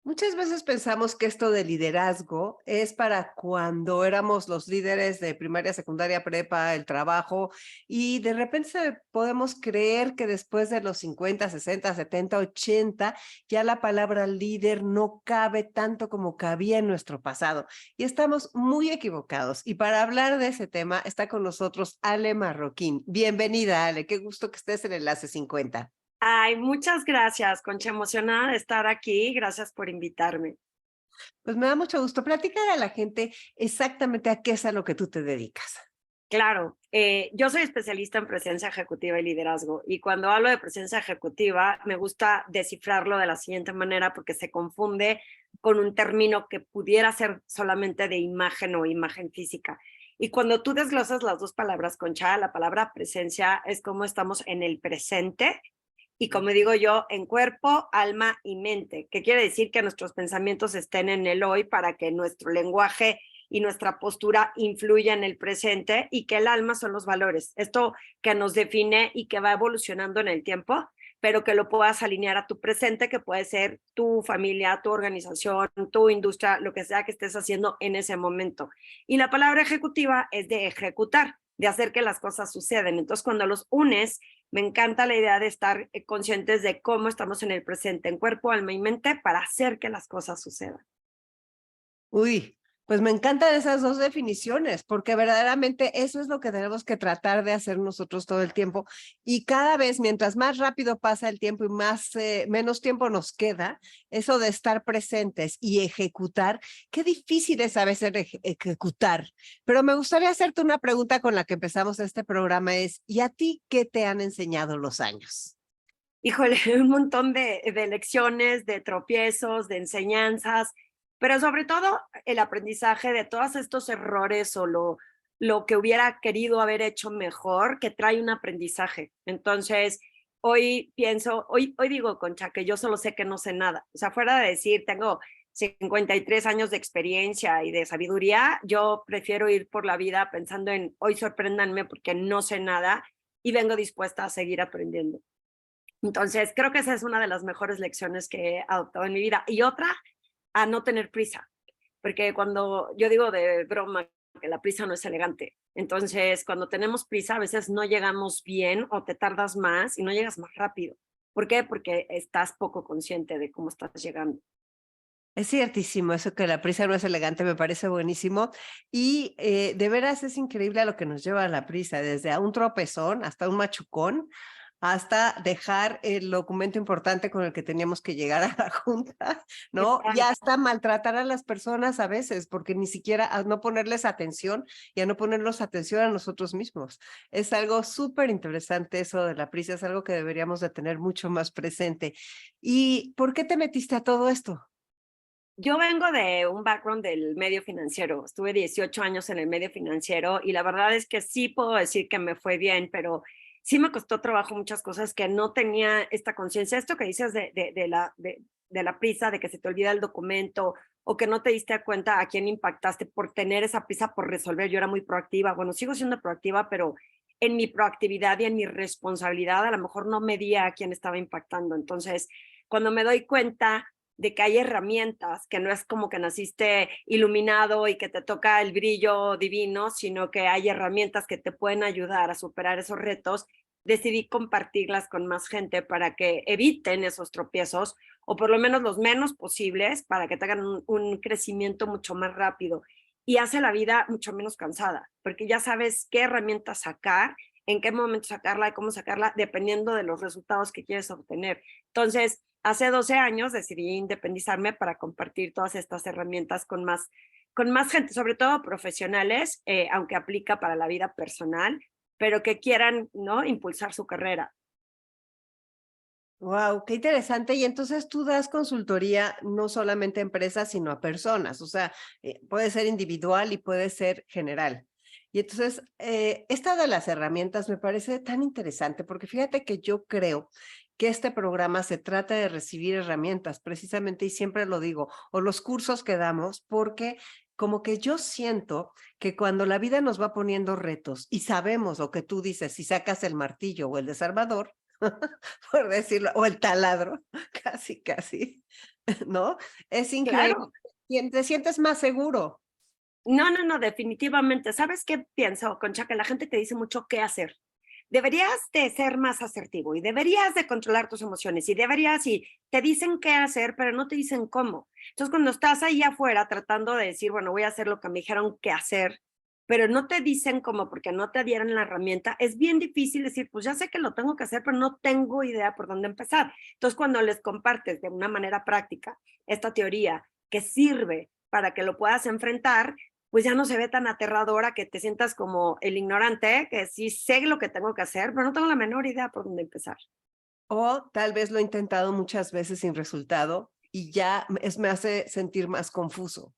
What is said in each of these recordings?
Muchas veces pensamos que esto de liderazgo es para cuando éramos los líderes de primaria, secundaria, prepa, el trabajo, y de repente podemos creer que después de los 50, 60, 70, 80, ya la palabra líder no cabe tanto como cabía en nuestro pasado. Y estamos muy equivocados. Y para hablar de ese tema está con nosotros Ale Marroquín. Bienvenida, Ale. Qué gusto que estés en Enlace 50. Ay, muchas gracias, Concha, emocionada de estar aquí. Gracias por invitarme. Pues me da mucho gusto. Platícale a la gente exactamente a qué es a lo que tú te dedicas. Claro, yo soy especialista en presencia ejecutiva y liderazgo, y cuando hablo de presencia ejecutiva, me gusta descifrarlo de la siguiente manera porque se confunde con un término que pudiera ser solamente de imagen o imagen física. Y cuando tú desglosas las dos palabras, Concha, la palabra presencia es cómo estamos en el presente y como digo yo, en cuerpo, alma y mente, que quiere decir que nuestros pensamientos estén en el hoy para que nuestro lenguaje y nuestra postura influya en el presente y que el alma son los valores, esto que nos define y que va evolucionando en el tiempo, pero que lo puedas alinear a tu presente, que puede ser tu familia, tu organización, tu industria, lo que sea que estés haciendo en ese momento. Y la palabra ejecutiva es de ejecutar, de hacer que las cosas sucedan. Entonces, cuando los unes, me encanta la idea de estar conscientes de cómo estamos en el presente, en cuerpo, alma y mente, para hacer que las cosas sucedan. Uy, pues me encantan esas dos definiciones, porque verdaderamente eso es lo que tenemos que tratar de hacer nosotros todo el tiempo. Y cada vez, mientras más rápido pasa el tiempo y menos tiempo nos queda, eso de estar presentes y ejecutar, qué difícil es a veces ejecutar. Pero me gustaría hacerte una pregunta con la que empezamos este programa es, ¿y a ti qué te han enseñado los años? Híjole, un montón de lecciones, de tropiezos, de enseñanzas, pero sobre todo el aprendizaje de todos estos errores o lo que hubiera querido haber hecho mejor, que trae un aprendizaje. Entonces, hoy pienso, hoy digo, Concha, que yo solo sé que no sé nada. O sea, fuera de decir, tengo 53 años de experiencia y de sabiduría, yo prefiero ir por la vida pensando en hoy sorpréndanme porque no sé nada y vengo dispuesta a seguir aprendiendo. Entonces, creo que esa es una de las mejores lecciones que he adoptado en mi vida. Y otra, a no tener prisa, porque cuando yo digo de broma que la prisa no es elegante, entonces cuando tenemos prisa a veces no llegamos bien o te tardas más y no llegas más rápido. ¿Por qué? Porque estás poco consciente de cómo estás llegando. Es ciertísimo, eso que la prisa no es elegante, me parece buenísimo. Y de veras es increíble a lo que nos lleva la prisa, desde a un tropezón hasta un machucón, hasta dejar el documento importante con el que teníamos que llegar a la junta, ¿no? Y Exacto. hasta maltratar a las personas a veces, porque ni siquiera a no ponerles atención y a no ponernos atención a nosotros mismos. Es algo súper interesante eso de la prisa, es algo que deberíamos de tener mucho más presente. ¿Y por qué te metiste a todo esto? Yo vengo de un background del medio financiero. Estuve 18 años en el medio financiero y la verdad es que sí puedo decir que me fue bien, pero sí me costó trabajo muchas cosas que no tenía esta conciencia. Esto que dices de la prisa, de que se te olvida el documento o que no te diste cuenta a quién impactaste por tener esa prisa por resolver. Yo era muy proactiva. Bueno, sigo siendo proactiva, pero en mi proactividad y en mi responsabilidad a lo mejor no medía a quién estaba impactando. Entonces, cuando me doy cuenta de que hay herramientas, que no es como que naciste iluminado y que te toca el brillo divino, sino que hay herramientas que te pueden ayudar a superar esos retos, decidí compartirlas con más gente para que eviten esos tropiezos o por lo menos los menos posibles para que tengan un crecimiento mucho más rápido y hace la vida mucho menos cansada, porque ya sabes qué herramientas sacar, en qué momento sacarla y cómo sacarla, dependiendo de los resultados que quieres obtener. Entonces, hace 12 años decidí independizarme para compartir todas estas herramientas con más gente, sobre todo profesionales, aunque aplica para la vida personal, pero que quieran, ¿no?, impulsar su carrera. Wow, qué interesante. Y entonces tú das consultoría no solamente a empresas, sino a personas. O sea, puede ser individual y puede ser general. Y entonces, esta de las herramientas me parece tan interesante porque fíjate que yo creo que este programa se trata de recibir herramientas, precisamente, y siempre lo digo, o los cursos que damos, porque como que yo siento que cuando la vida nos va poniendo retos y sabemos lo que tú dices, si sacas el martillo o el desarmador, por decirlo, o el taladro, casi, casi, ¿no? Es increíble, Claro. te sientes más seguro. No, no, no, definitivamente. ¿Sabes qué pienso, Concha? Que la gente te dice mucho qué hacer. Deberías de ser más asertivo y deberías de controlar tus emociones y deberías, y te dicen qué hacer, pero no te dicen cómo. Entonces, cuando estás ahí afuera tratando de decir, bueno, voy a hacer lo que me dijeron que hacer, pero no te dicen cómo porque no te dieron la herramienta, es bien difícil decir, pues ya sé que lo tengo que hacer, pero no tengo idea por dónde empezar. Entonces, cuando les compartes de una manera práctica esta teoría que sirve para que lo puedas enfrentar, pues ya no se ve tan aterradora que te sientas como el ignorante, que sí sé lo que tengo que hacer, pero no tengo la menor idea por dónde empezar. O tal vez lo he intentado muchas veces sin resultado y ya me hace sentir más confuso.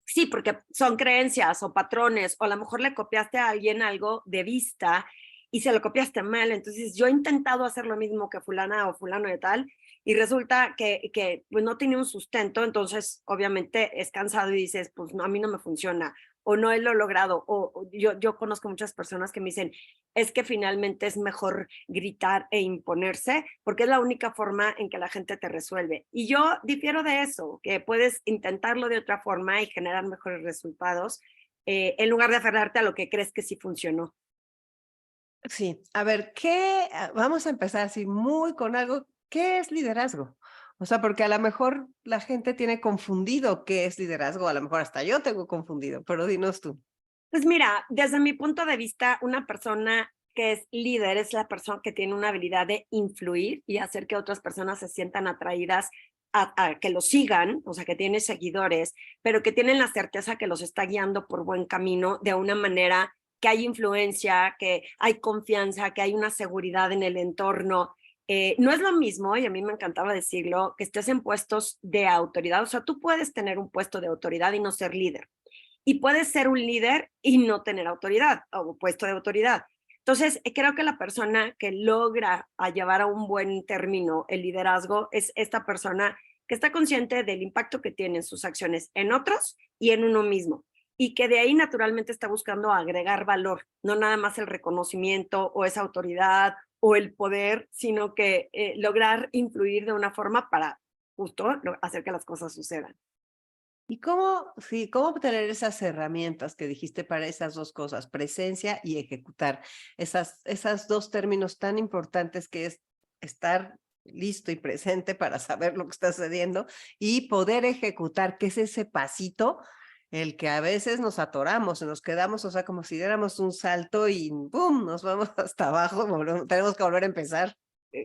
Sí, porque son creencias o patrones, o a lo mejor le copiaste a alguien algo de vista y se lo copiaste mal. Entonces, yo he intentado hacer lo mismo que fulana o fulano de tal, y resulta que pues no tiene un sustento, entonces obviamente es cansado y dices, pues no, a mí no me funciona, o no lo he logrado, o yo conozco muchas personas que me dicen, es que finalmente es mejor gritar e imponerse, porque es la única forma en que la gente te resuelve. Y yo difiero de eso, que puedes intentarlo de otra forma y generar mejores resultados, en lugar de aferrarte a lo que crees que sí funcionó. Sí, a ver, vamos a empezar así muy con algo, ¿qué es liderazgo? O sea, porque a lo mejor la gente tiene confundido qué es liderazgo, a lo mejor hasta yo tengo confundido, pero dinos tú. Pues mira, desde mi punto de vista, una persona que es líder es la persona que tiene una habilidad de influir y hacer que otras personas se sientan atraídas a que lo sigan, o sea, que tiene seguidores, pero que tienen la certeza que los está guiando por buen camino de una manera que hay influencia, que hay confianza, que hay una seguridad en el entorno. No es lo mismo, y a mí me encantaba decirlo, que estés en puestos de autoridad. O sea, tú puedes tener un puesto de autoridad y no ser líder, y puedes ser un líder y no tener autoridad o puesto de autoridad. Entonces, creo que la persona que logra a llevar a un buen término el liderazgo es esta persona que está consciente del impacto que tienen sus acciones en otros y en uno mismo, y que de ahí naturalmente está buscando agregar valor, no nada más el reconocimiento o esa autoridad o el poder, sino que lograr influir de una forma para justo hacer que las cosas sucedan. ¿Y cómo, sí, cómo obtener esas herramientas que dijiste para esas dos cosas, presencia y ejecutar? Esas dos términos tan importantes que es estar listo y presente para saber lo que está sucediendo y poder ejecutar, que es ese pasito, el que a veces nos atoramos, nos quedamos, o sea, como si diéramos un salto y ¡pum! Nos vamos hasta abajo, tenemos que volver a empezar.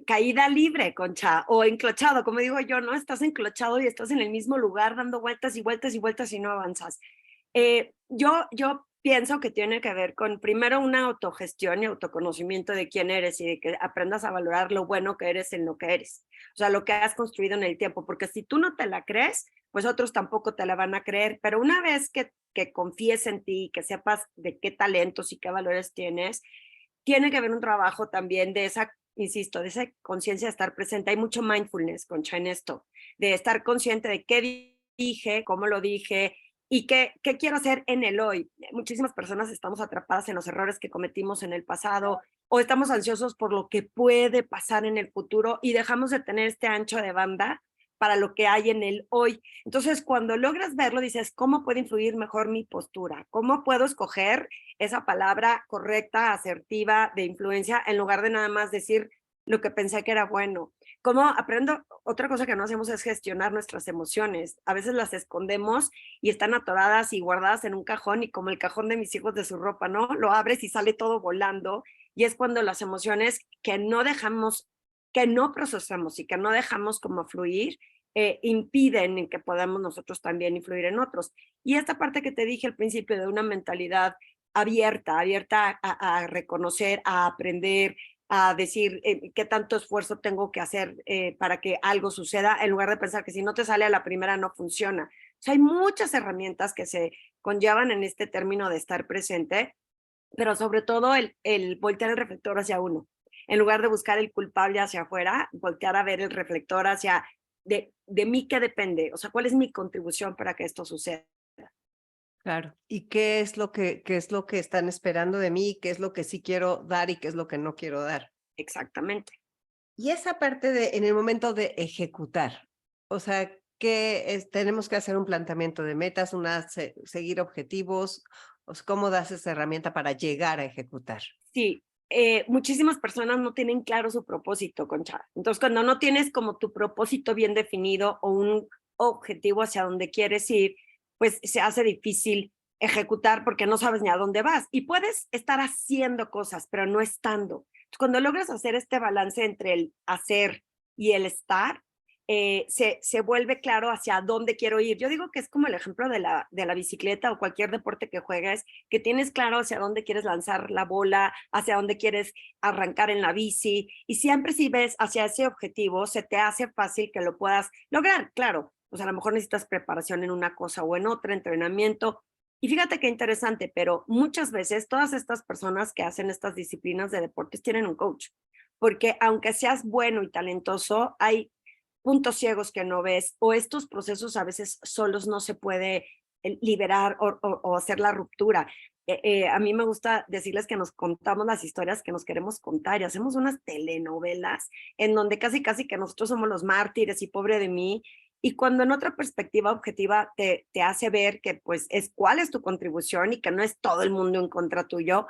Caída libre, Concha, o enclochado, como digo yo, ¿no? Estás enclochado y estás en el mismo lugar dando vueltas y vueltas y vueltas y no avanzas. Yo pienso que tiene que ver con primero una autogestión y autoconocimiento de quién eres y de que aprendas a valorar lo bueno que eres en lo que eres, o sea, lo que has construido en el tiempo, porque si tú no te la crees, pues otros tampoco te la van a creer, pero una vez que confíes en ti, que sepas de qué talentos y qué valores tienes, tiene que haber un trabajo también de esa, insisto, de esa conciencia de estar presente. Hay mucho mindfulness, Concha, en esto, de estar consciente de qué dije, cómo lo dije y qué quiero hacer en el hoy. Muchísimas personas estamos atrapadas en los errores que cometimos en el pasado o estamos ansiosos por lo que puede pasar en el futuro y dejamos de tener este ancho de banda para lo que hay en el hoy. Entonces, cuando logras verlo, dices, ¿cómo puede influir mejor mi postura? ¿Cómo puedo escoger esa palabra correcta, asertiva, de influencia, en lugar de nada más decir lo que pensé que era bueno? ¿Cómo aprendo? Otra cosa que no hacemos es gestionar nuestras emociones. A veces las escondemos y están atoradas y guardadas en un cajón, y como el cajón de mis hijos de su ropa, ¿no? Lo abres y sale todo volando, y es cuando las emociones que no dejamos, que no procesamos y que no dejamos como fluir, impiden en que podamos nosotros también influir en otros. Y esta parte que te dije al principio de una mentalidad abierta, abierta a reconocer, a aprender, a decir qué tanto esfuerzo tengo que hacer para que algo suceda, en lugar de pensar que si no te sale a la primera no funciona. O sea, hay muchas herramientas que se conllevan en este término de estar presente, pero sobre todo el voltear el reflector hacia uno. En lugar de buscar el culpable hacia afuera, voltear a ver el reflector hacia de mí qué depende, o sea, cuál es mi contribución para que esto suceda. Claro. ¿Y qué es lo que están esperando de mí? ¿Qué es lo que sí quiero dar y qué es lo que no quiero dar? Exactamente. Y esa parte de en el momento de ejecutar, o sea, que tenemos que hacer un planteamiento de metas, seguir objetivos, o sea, ¿cómo das esa herramienta para llegar a ejecutar? Sí, muchísimas personas no tienen claro su propósito, Concha. Entonces, cuando no tienes como tu propósito bien definido o un objetivo hacia donde quieres ir, pues se hace difícil ejecutar porque no sabes ni a dónde vas. Y puedes estar haciendo cosas, pero no estando. Cuando logras hacer este balance entre el hacer y el estar, se vuelve claro hacia dónde quiero ir. Yo digo que es como el ejemplo de la bicicleta o cualquier deporte que juegues, que tienes claro hacia dónde quieres lanzar la bola, hacia dónde quieres arrancar en la bici, y siempre si ves hacia ese objetivo, se te hace fácil que lo puedas lograr, claro. Pues a lo mejor necesitas preparación en una cosa o en otra, entrenamiento. Y fíjate qué interesante, pero muchas veces todas estas personas que hacen estas disciplinas de deportes tienen un coach, porque aunque seas bueno y talentoso, hay puntos ciegos que no ves, o estos procesos a veces solos no se puede liberar o hacer la ruptura. A mí me gusta decirles que nos contamos las historias que nos queremos contar y hacemos unas telenovelas en donde casi casi que nosotros somos los mártires y pobre de mí, y cuando en otra perspectiva objetiva te hace ver que pues es cuál es tu contribución y que no es todo el mundo en contra tuyo,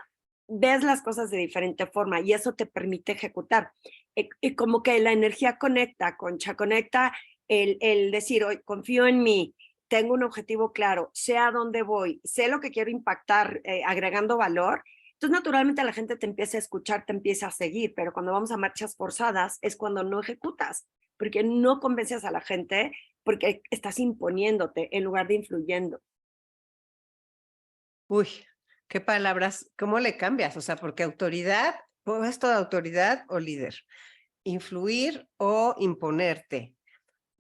ves las cosas de diferente forma y eso te permite ejecutar. Y como que la energía conecta, Concha, conecta el decir, hoy confío en mí, tengo un objetivo claro, sé a dónde voy, sé lo que quiero impactar, agregando valor. Entonces, naturalmente la gente te empieza a escuchar, te empieza a seguir, pero cuando vamos a marchas forzadas es cuando no ejecutas, porque no convences a la gente, porque estás imponiéndote en lugar de influyendo. Uy, qué palabras, ¿cómo le cambias? O sea, porque autoridad, puesto de autoridad o líder, influir o imponerte.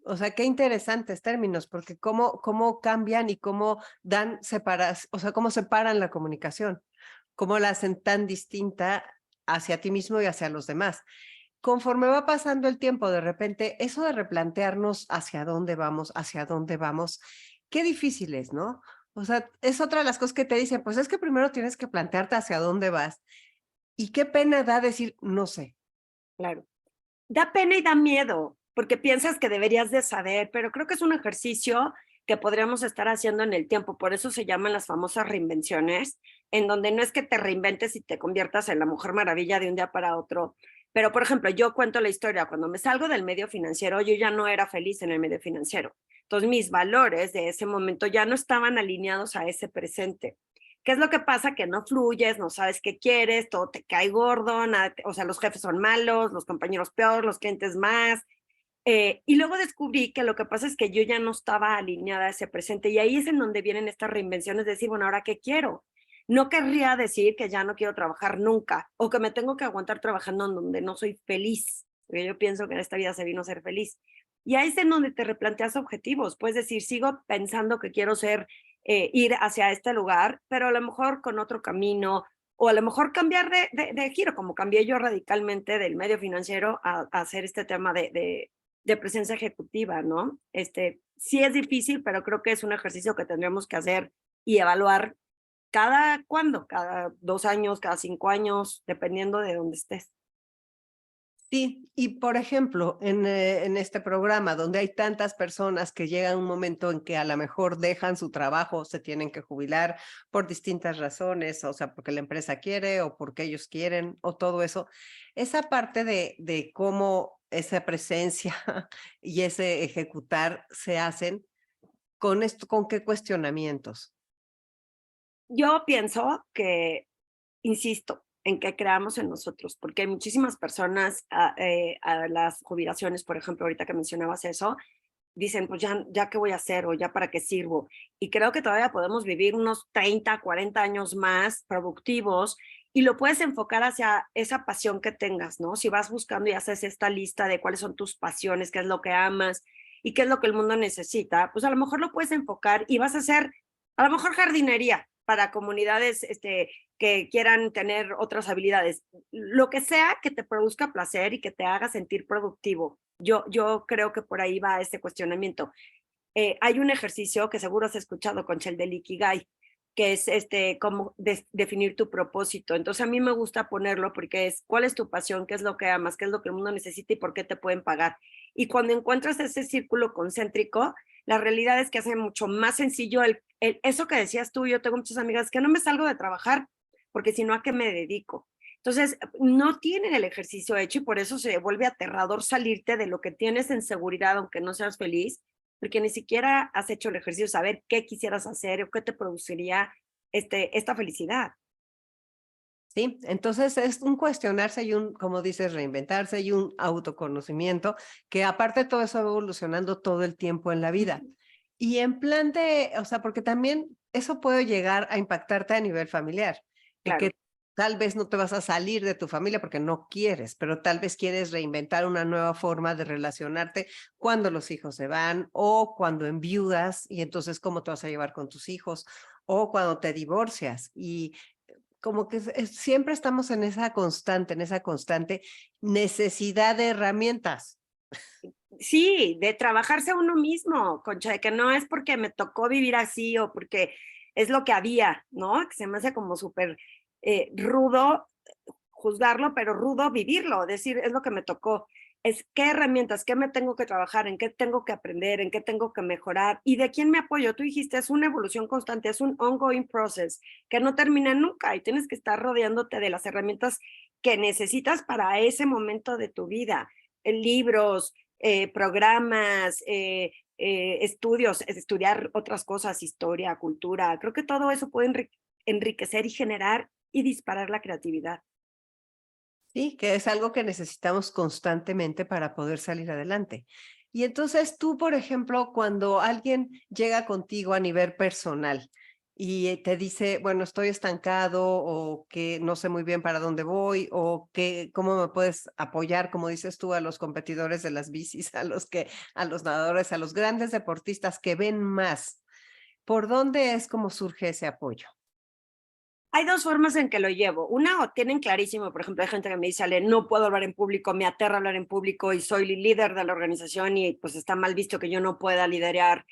O sea, qué interesantes términos, porque cómo cambian y cómo dan separas, o sea, cómo separan la comunicación, cómo la hacen tan distinta hacia ti mismo y hacia los demás. Conforme va pasando el tiempo, de repente, eso de replantearnos hacia dónde vamos, qué difícil es, ¿no? O sea, es otra de las cosas que te dicen, pues es que primero tienes que plantearte hacia dónde vas. Y qué pena da decir, no sé. Claro. Da pena y da miedo, porque piensas que deberías de saber, pero creo que es un ejercicio que podríamos estar haciendo en el tiempo. Por eso se llaman las famosas reinvenciones, en donde no es que te reinventes y te conviertas en la Mujer Maravilla de un día para otro. Pero, por ejemplo, yo cuento la historia. Cuando me salgo del medio financiero, yo ya no era feliz en el medio financiero. Entonces, mis valores de ese momento ya no estaban alineados a ese presente. ¿Qué es lo que pasa? Que no fluyes, no sabes qué quieres, todo te cae gordo, nada, o sea, los jefes son malos, los compañeros peor, los clientes más. Y luego descubrí que lo que pasa es que yo ya no estaba alineada a ese presente y ahí es en donde vienen estas reinvenciones de decir, bueno, ¿ahora qué quiero? No querría decir que ya no quiero trabajar nunca o que me tengo que aguantar trabajando en donde no soy feliz, porque yo pienso que en esta vida se vino a ser feliz. Y ahí es en donde te replanteas objetivos. Puedes decir, sigo pensando que quiero ser, ir hacia este lugar, pero a lo mejor con otro camino, o a lo mejor cambiar de giro, como cambié yo radicalmente del medio financiero a hacer este tema de presencia ejecutiva, ¿no? Sí es difícil, pero creo que es un ejercicio que tendremos que hacer y evaluar cada cuándo, cada 2 años, cada 5 años, dependiendo de dónde estés. Sí, y por ejemplo, en este programa donde hay tantas personas que llega un momento en que a lo mejor dejan su trabajo, se tienen que jubilar por distintas razones, o sea, porque la empresa quiere o porque ellos quieren o todo eso, esa parte de cómo esa presencia y ese ejecutar se hacen, ¿con esto, con qué cuestionamientos? Yo pienso que, insisto, en que creamos en nosotros, porque hay muchísimas personas a las jubilaciones, por ejemplo, ahorita que mencionabas eso, dicen, pues ya qué voy a hacer o ya para qué sirvo. Y creo que todavía podemos vivir unos 30, 40 años más productivos y lo puedes enfocar hacia esa pasión que tengas, ¿no? Si vas buscando y haces esta lista de cuáles son tus pasiones, qué es lo que amas y qué es lo que el mundo necesita, pues a lo mejor lo puedes enfocar y vas a hacer a lo mejor jardinería para comunidades que quieran tener otras habilidades. Lo que sea que te produzca placer y que te haga sentir productivo. Yo creo que por ahí va este cuestionamiento. Hay un ejercicio que seguro has escuchado, con el del Ikigai, que es cómo definir tu propósito. Entonces a mí me gusta ponerlo porque es cuál es tu pasión, qué es lo que amas, qué es lo que el mundo necesita y por qué te pueden pagar. Y cuando encuentras ese círculo concéntrico, la realidad es que hace mucho más sencillo eso que decías tú. Yo tengo muchas amigas que no me salgo de trabajar porque si no, ¿a qué me dedico? Entonces, no tienen el ejercicio hecho y por eso se vuelve aterrador salirte de lo que tienes en seguridad, aunque no seas feliz, porque ni siquiera has hecho el ejercicio, saber qué quisieras hacer o qué te produciría esta felicidad. Sí, entonces es un cuestionarse y un, como dices, reinventarse y un autoconocimiento que aparte de todo eso va evolucionando todo el tiempo en la vida. Y en plan de, o sea, porque también eso puede llegar a impactarte a nivel familiar, de Claro. que tal vez no te vas a salir de tu familia porque no quieres, pero tal vez quieres reinventar una nueva forma de relacionarte cuando los hijos se van o cuando enviudas y entonces cómo te vas a llevar con tus hijos o cuando te divorcias. Y como que siempre estamos en esa constante necesidad de herramientas. Sí, de trabajarse a uno mismo, Concha, de que no es porque me tocó vivir así o porque es lo que había, ¿no? Que se me hace como súper rudo juzgarlo, pero rudo vivirlo, decir, es lo que me tocó. Es qué herramientas, qué me tengo que trabajar, en qué tengo que aprender, en qué tengo que mejorar y de quién me apoyo. Tú dijiste, es una evolución constante, es un ongoing process que no termina nunca y tienes que estar rodeándote de las herramientas que necesitas para ese momento de tu vida. Libros, programas, estudios, estudiar otras cosas, historia, cultura. Creo que todo eso puede enriquecer y generar y disparar la creatividad. Sí, que es algo que necesitamos constantemente para poder salir adelante. Y entonces tú, por ejemplo, cuando alguien llega contigo a nivel personal y te dice, bueno, estoy estancado o que no sé muy bien para dónde voy o que cómo me puedes apoyar, como dices tú, a los competidores de las bicis, a los nadadores, a los grandes deportistas que ven más, ¿por dónde es como surge ese apoyo? Hay dos formas en que lo llevo. Una, o tienen clarísimo, por ejemplo, hay gente que me dice, Ale, no puedo hablar en público, me aterra hablar en público y soy líder de la organización y pues está mal visto que yo no pueda liderar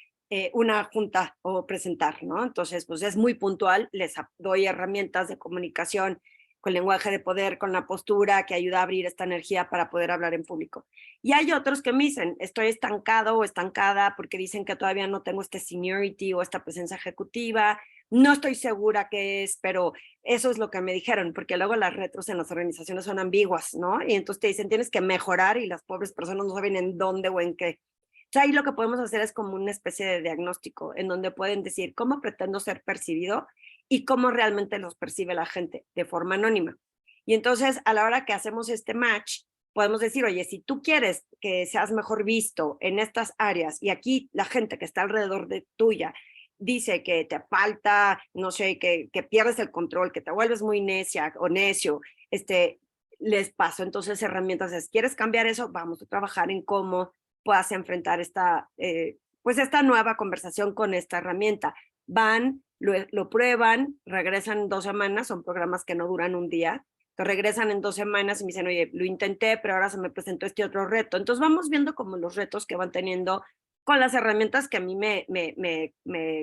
una junta o presentar, ¿no? Entonces, pues es muy puntual, les doy herramientas de comunicación con lenguaje de poder, con la postura que ayuda a abrir esta energía para poder hablar en público. Y hay otros que me dicen, estoy estancado o estancada porque dicen que todavía no tengo este seniority o esta presencia ejecutiva, no estoy segura qué es, pero eso es lo que me dijeron, porque luego las retros en las organizaciones son ambiguas, ¿no? Y entonces te dicen, tienes que mejorar y las pobres personas no saben en dónde o en qué. O sea, ahí lo que podemos hacer es como una especie de diagnóstico en donde pueden decir cómo pretendo ser percibido y cómo realmente los percibe la gente de forma anónima. Y entonces, a la hora que hacemos este match, podemos decir, oye, si tú quieres que seas mejor visto en estas áreas y aquí la gente que está alrededor de tuya dice que te falta, no sé, que pierdes el control, que te vuelves muy necia o necio, les paso entonces herramientas. ¿Quieres cambiar eso? Vamos a trabajar en cómo puedas enfrentar pues esta nueva conversación con esta herramienta. Van, lo prueban, regresan en 2 semanas, son programas que no duran un día, que regresan en 2 semanas y me dicen, oye, lo intenté, pero ahora se me presentó este otro reto. Entonces vamos viendo como los retos que van teniendo con las herramientas que a mí me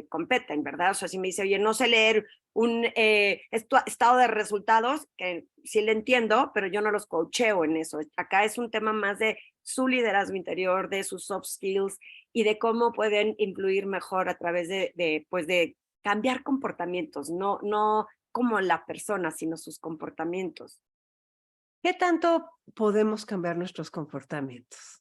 competen, ¿verdad? O sea, si me dice, oye, no sé leer un estado de resultados, que sí le entiendo, pero yo no los coacheo en eso. Acá es un tema más de su liderazgo interior, de sus soft skills y de cómo pueden influir mejor a través pues de cambiar comportamientos, no como la persona, sino sus comportamientos. ¿Qué tanto podemos cambiar nuestros comportamientos?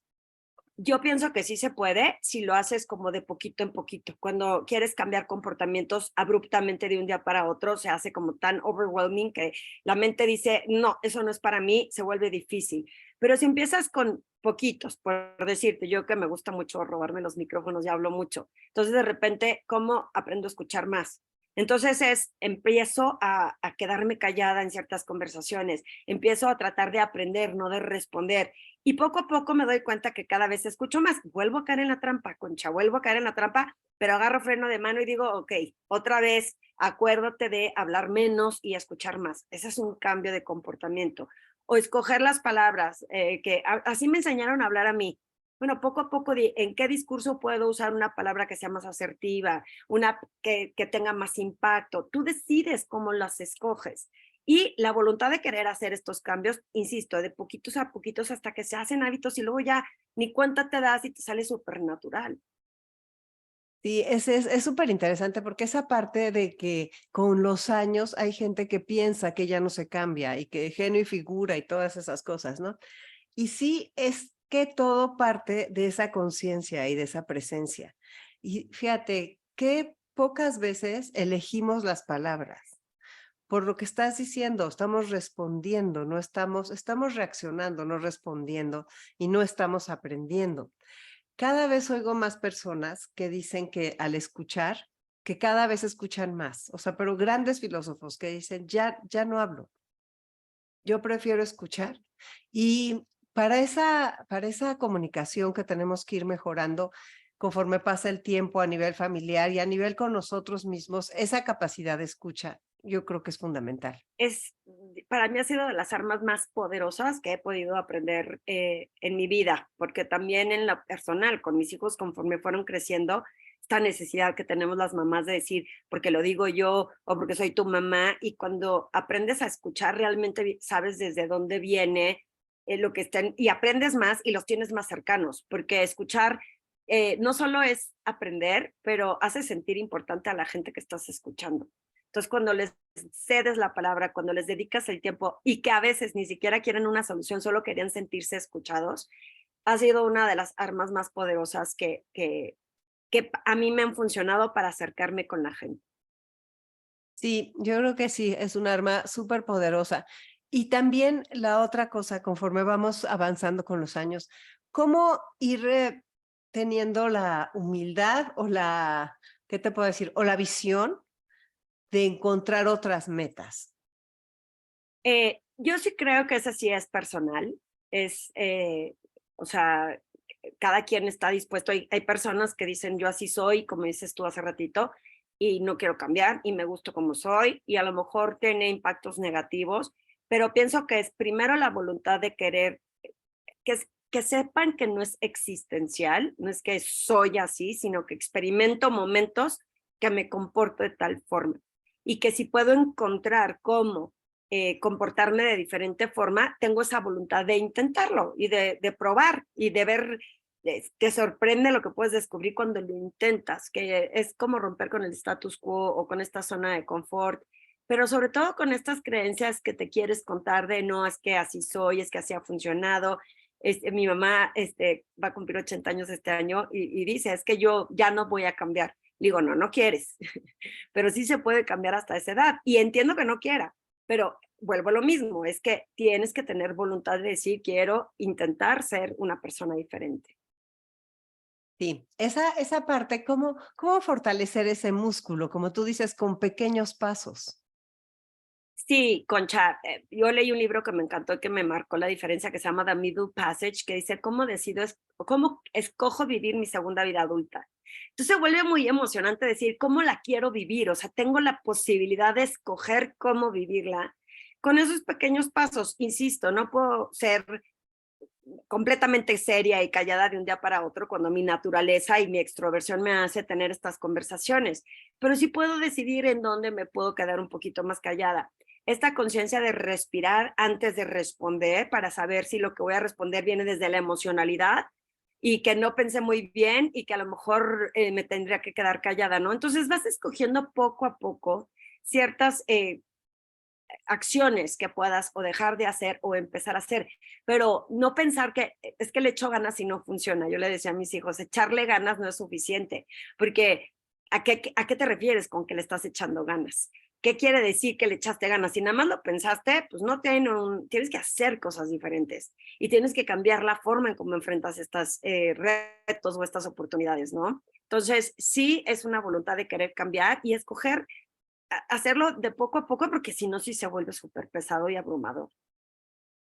Yo pienso que sí se puede si lo haces como de poquito en poquito. Cuando quieres cambiar comportamientos abruptamente de un día para otro, se hace como tan overwhelming que la mente dice, no, eso no es para mí, se vuelve difícil. Pero si empiezas con poquitos, por decirte, yo que me gusta mucho robarme los micrófonos y hablo mucho, entonces de repente, ¿cómo aprendo a escuchar más? Entonces empiezo a quedarme callada en ciertas conversaciones, empiezo a tratar de aprender, no de responder. Y poco a poco me doy cuenta que cada vez escucho más. Vuelvo a caer en la trampa, Concha, vuelvo a caer en la trampa, pero agarro freno de mano y digo, ok, otra vez, acuérdate de hablar menos y escuchar más. Ese es un cambio de comportamiento. O escoger las palabras, así me enseñaron a hablar a mí. bueno, poco a poco, ¿en qué discurso puedo usar una palabra que sea más asertiva, una que tenga más impacto? Tú decides cómo las escoges. Y la voluntad de querer hacer estos cambios, insisto, de poquitos a poquitos hasta que se hacen hábitos y luego ya ni cuenta te das y te sale súper natural. Sí, es súper interesante porque esa parte de que con los años hay gente que piensa que ya no se cambia y que genio y figura y todas esas cosas, ¿no? Y sí, es que todo parte de esa conciencia y de esa presencia. Y fíjate, qué pocas veces elegimos las palabras. Por lo que estás diciendo, estamos respondiendo, no estamos reaccionando, no respondiendo y no estamos aprendiendo. Cada vez oigo más personas que dicen que al escuchar, que cada vez escuchan más, o sea, pero grandes filósofos que dicen, ya no hablo, yo prefiero escuchar. Y para esa comunicación que tenemos que ir mejorando conforme pasa el tiempo a nivel familiar y a nivel con nosotros mismos, esa capacidad de escucha, yo creo que es fundamental. Para mí ha sido de las armas más poderosas que he podido aprender en mi vida, porque también en lo personal, con mis hijos, conforme fueron creciendo, esta necesidad que tenemos las mamás de decir, porque lo digo yo o porque soy tu mamá, y cuando aprendes a escuchar, realmente sabes desde dónde viene lo que estén, y aprendes más y los tienes más cercanos, porque escuchar no solo es aprender, pero hace sentir importante a la gente que estás escuchando. Entonces, cuando les cedes la palabra, cuando les dedicas el tiempo y que a veces ni siquiera quieren una solución, solo querían sentirse escuchados, ha sido una de las armas más poderosas que a mí me han funcionado para acercarme con la gente. Sí, yo creo que sí, es un arma súper poderosa. Y también la otra cosa, conforme vamos avanzando con los años, ¿cómo ir teniendo la humildad o ¿qué te puedo decir? O la visión de encontrar otras metas. Yo sí creo que esa sí es personal, es, o sea, cada quien está dispuesto. Hay personas que dicen, yo así soy, como dices tú hace ratito, y no quiero cambiar y me gusto como soy, y a lo mejor tiene impactos negativos, pero pienso que es primero la voluntad de querer, que sepan que no es existencial, no es que soy así, sino que experimento momentos que me comporto de tal forma. Y que si puedo encontrar cómo comportarme de diferente forma, tengo esa voluntad de intentarlo y de probar y de ver, te sorprende lo que puedes descubrir cuando lo intentas, que es como romper con el status quo o con esta zona de confort, pero sobre todo con estas creencias que te quieres contar de no, es que así soy, es que así ha funcionado. Mi mamá va a cumplir 80 años este año y dice, es que yo ya no voy a cambiar. Digo, no, no quieres, pero sí se puede cambiar hasta esa edad. Y entiendo que no quiera, pero vuelvo a lo mismo, es que tienes que tener voluntad de decir, quiero intentar ser una persona diferente. Sí, esa parte, ¿cómo fortalecer ese músculo? Como tú dices, con pequeños pasos. Sí, Concha, yo leí un libro que me encantó y que me marcó la diferencia, que se llama The Middle Passage, que dice cómo escojo vivir mi segunda vida adulta. Entonces se vuelve muy emocionante decir cómo la quiero vivir, o sea, tengo la posibilidad de escoger cómo vivirla con esos pequeños pasos. Insisto, no puedo ser completamente seria y callada de un día para otro cuando mi naturaleza y mi extroversión me hace tener estas conversaciones, pero sí puedo decidir en dónde me puedo quedar un poquito más callada. Esta conciencia de respirar antes de responder para saber si lo que voy a responder viene desde la emocionalidad y que no pensé muy bien y que a lo mejor me tendría que quedar callada, ¿no? Entonces vas escogiendo poco a poco ciertas acciones que puedas o dejar de hacer o empezar a hacer, pero no pensar que es que le echo ganas y no funciona. Yo le decía a mis hijos, echarle ganas no es suficiente, porque ¿a qué te refieres con que le estás echando ganas? ¿Qué quiere decir que le echaste ganas? Si nada más lo pensaste, pues no tienes que hacer cosas diferentes y tienes que cambiar la forma en cómo enfrentas estos retos o estas oportunidades, ¿no? Entonces, sí es una voluntad de querer cambiar y escoger hacerlo de poco a poco, porque si no, sí se vuelve súper pesado y abrumador.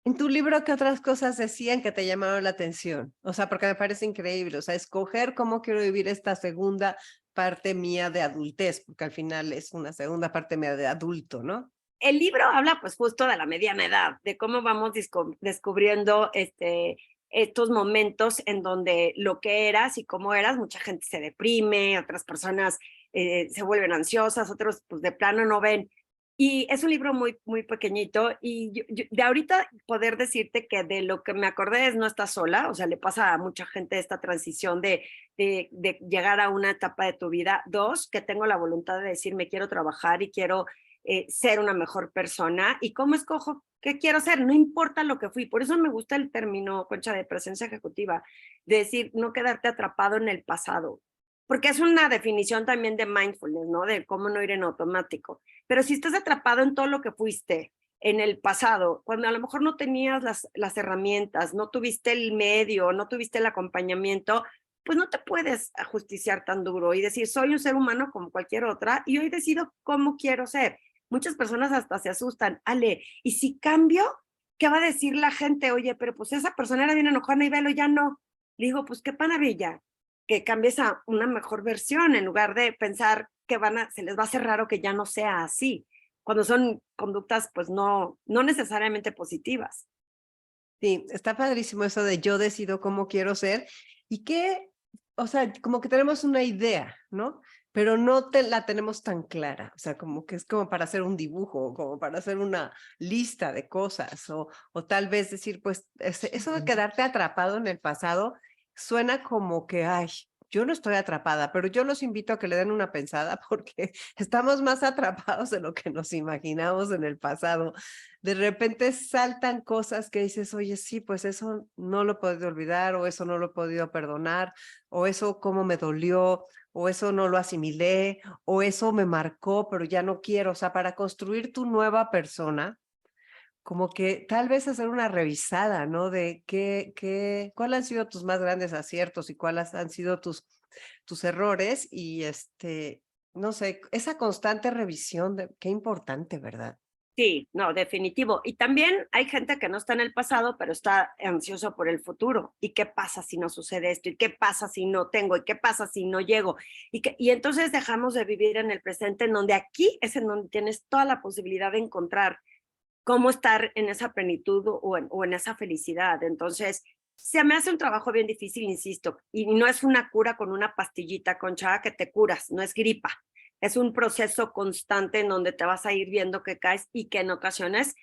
En tu libro, ¿qué otras cosas decían que te llamaron la atención? O sea, porque me parece increíble, o sea, escoger cómo quiero vivir esta segunda parte mía de adultez, porque al final es una segunda parte mía de adulto, ¿no? El libro habla pues justo de la mediana edad, de cómo vamos descubriendo estos momentos en donde lo que eras y cómo eras, mucha gente se deprime, otras personas se vuelven ansiosas, otros pues de plano no ven. Y es un libro muy, muy pequeñito y de ahorita poder decirte que de lo que me acordé es no estás sola, o sea, le pasa a mucha gente esta transición de llegar a una etapa de tu vida. Dos, que tengo la voluntad de decir me quiero trabajar y quiero ser una mejor persona. ¿Y cómo escojo qué quiero ser? No importa lo que fui. Por eso me gusta el término, Concha, de presencia ejecutiva, de decir, no quedarte atrapado en el pasado. Porque es una definición también de mindfulness, ¿no? De cómo no ir en automático. Pero si estás atrapado en todo lo que fuiste en el pasado, cuando a lo mejor no tenías las herramientas, no tuviste el medio, no tuviste el acompañamiento, pues no te puedes ajusticiar tan duro y decir, soy un ser humano como cualquier otra y hoy decido cómo quiero ser. Muchas personas hasta se asustan, Ale, ¿y si cambio? ¿Qué va a decir la gente? Oye, pero pues esa persona era bien enojona y velo, ya no. Le digo, pues qué maravilla, que cambies a una mejor versión en lugar de pensar que se les va a hacer raro que ya no sea así, cuando son conductas pues no necesariamente positivas. Sí, está padrísimo eso de yo decido cómo quiero ser y que, o sea, como que tenemos una idea, ¿no? Pero no la tenemos tan clara, o sea, como que es como para hacer un dibujo, como para hacer una lista de cosas, o tal vez decir, pues, eso de quedarte atrapado en el pasado suena como que, ay, yo no estoy atrapada, pero yo los invito a que le den una pensada porque estamos más atrapados de lo que nos imaginamos en el pasado. De repente saltan cosas que dices, oye, sí, pues eso no lo he podido olvidar, o eso no lo he podido perdonar, o eso cómo me dolió, o eso no lo asimilé, o eso me marcó, pero ya no quiero. O sea, para construir tu nueva persona, como que tal vez hacer una revisada, ¿no? De cuáles han sido tus más grandes aciertos y cuáles han sido tus errores y no sé, esa constante revisión, qué importante, ¿verdad? Sí, no, definitivo. Y también hay gente que no está en el pasado, pero está ansioso por el futuro. ¿Y qué pasa si no sucede esto? ¿Y qué pasa si no tengo? ¿Y qué pasa si no llego? Y entonces dejamos de vivir en el presente, en donde aquí es en donde tienes toda la posibilidad de encontrar cómo estar en esa plenitud o en esa felicidad. Entonces, se me hace un trabajo bien difícil, insisto, y no es una cura con una pastillita, Concha, que te curas, no es gripa. Es un proceso constante en donde te vas a ir viendo que caes y que en ocasiones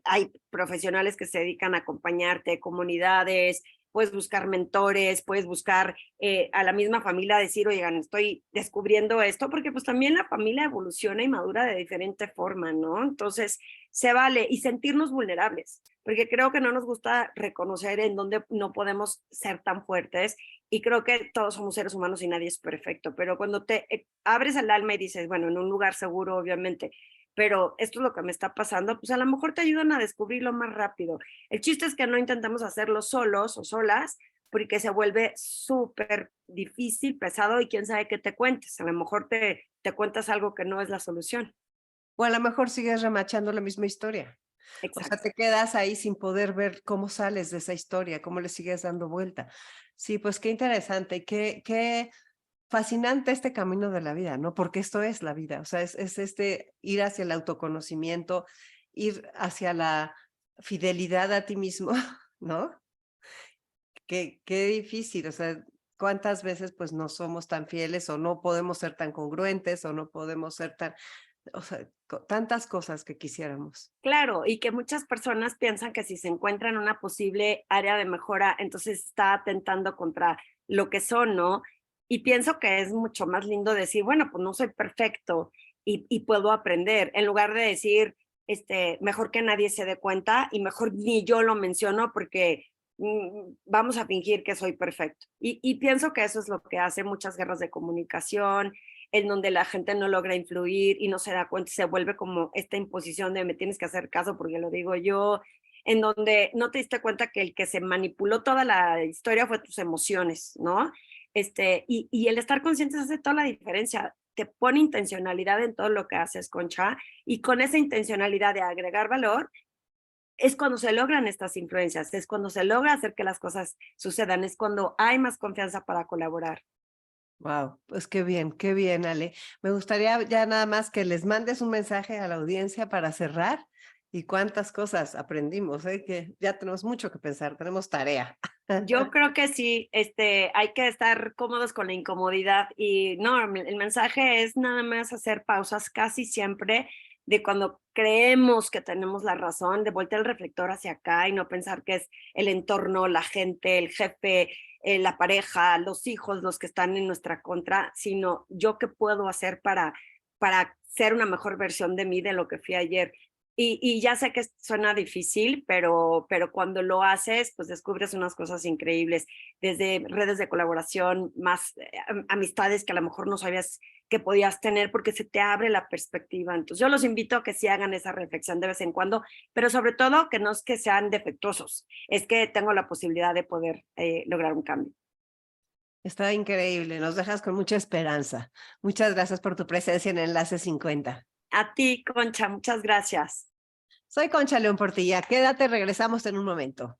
hay profesionales que se dedican a acompañarte, comunidades, puedes buscar mentores, puedes buscar a la misma familia, decir, oigan, estoy descubriendo esto, porque pues también la familia evoluciona y madura de diferente forma, ¿no? Entonces, se vale y sentirnos vulnerables, porque creo que no nos gusta reconocer en dónde no podemos ser tan fuertes y creo que todos somos seres humanos y nadie es perfecto, pero cuando te abres el alma y dices, bueno, en un lugar seguro, obviamente, pero esto es lo que me está pasando, pues a lo mejor te ayudan a descubrirlo más rápido. El chiste es que no intentamos hacerlo solos o solas, porque se vuelve súper difícil, pesado y quién sabe qué te cuentes. A lo mejor te cuentas algo que no es la solución. O a lo mejor sigues remachando la misma historia. O sea, Exacto. te quedas ahí sin poder ver cómo sales de esa historia, cómo le sigues dando vuelta. Sí, pues qué interesante y qué fascinante este camino de la vida, ¿no? Porque esto es la vida, o sea, es ir hacia el autoconocimiento, ir hacia la fidelidad a ti mismo, ¿no? Qué difícil, o sea, cuántas veces pues no somos tan fieles o no podemos ser tan congruentes o no podemos ser tan, o sea, tantas cosas que quisiéramos. Claro, y que muchas personas piensan que si se encuentra en una posible área de mejora, entonces está atentando contra lo que son, ¿no? Y pienso que es mucho más lindo decir, bueno, pues no soy perfecto y puedo aprender, en lugar de decir, mejor que nadie se dé cuenta y mejor ni yo lo menciono porque vamos a fingir que soy perfecto. Y pienso que eso es lo que hace muchas guerras de comunicación, en donde la gente no logra influir y no se da cuenta, se vuelve como esta imposición de me tienes que hacer caso porque lo digo yo, en donde no te diste cuenta que el que se manipuló toda la historia fue tus emociones, ¿no? Y el estar conscientes hace toda la diferencia, te pone intencionalidad en todo lo que haces, Concha, y con esa intencionalidad de agregar valor, es cuando se logran estas influencias, es cuando se logra hacer que las cosas sucedan, es cuando hay más confianza para colaborar. Wow, pues qué bien, Ale. Me gustaría ya nada más que les mandes un mensaje a la audiencia para cerrar Y cuántas cosas aprendimos, ¿eh? Que ya tenemos mucho que pensar, tenemos tarea. Yo creo que sí, hay que estar cómodos con la incomodidad y no, el mensaje es nada más hacer pausas casi siempre de cuando creemos que tenemos la razón, de voltear el reflector hacia acá y no pensar que es el entorno, la gente, el jefe, la pareja, los hijos, los que están en nuestra contra, sino yo qué puedo hacer para ser una mejor versión de mí de lo que fui ayer. Y ya sé que suena difícil, pero cuando lo haces, pues descubres unas cosas increíbles, desde redes de colaboración, más amistades que a lo mejor no sabías que podías tener porque se te abre la perspectiva. Entonces yo los invito a que sí hagan esa reflexión de vez en cuando, pero sobre todo que no es que sean defectuosos, es que tengo la posibilidad de poder lograr un cambio. Está increíble, nos dejas con mucha esperanza. Muchas gracias por tu presencia en Enlace 50. A ti, Concha, muchas gracias. Soy Concha León Portilla, quédate, regresamos en un momento.